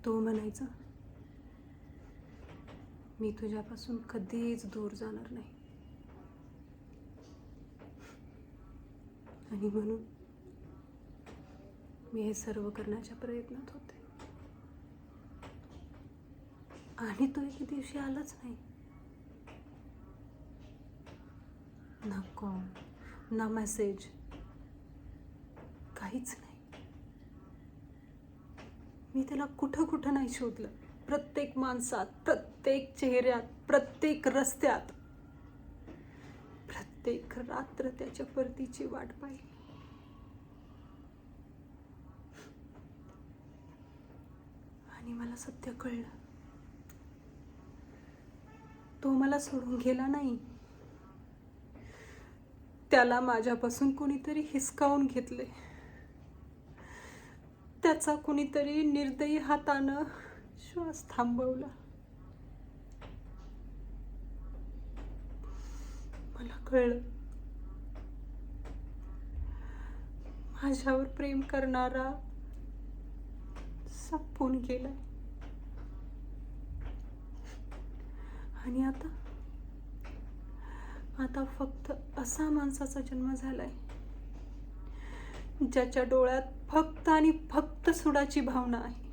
तो म्हणायचा, मी तुझ्यापासून कधीच दूर जाणार नाही. आणि म्हणून मी हे सर्व करण्याच्या प्रयत्नात होते. आणि तो एके दिवशी आलाच नाही. ना कॉल, ना मेसेज, काहीच नाही. मी त्याला कुठं कुठं नाही शोधलं. प्रत्येक माणसात, प्रत्येक चेहऱ्यात, प्रत्येक रस्त्यात, प्रत्येक रात्र त्याच्या परतीची वाट पाहिली. आणि मला सत्य कळलं. तो मला सोडून गेला नाही. त्याला माझ्यापासून कोणीतरी हिसकावून घेतले. त्याचा कोणीतरी निर्दयी हातानं श्वास थांबवला. मला कळलं, माझ्यावर प्रेम करणारा संपून गेला. आणि आता फक्त असा माणसाचा जन्म झालाय ज्याच्या डोळ्यात फक्त आणि फक्त सुडाची भावना आहे.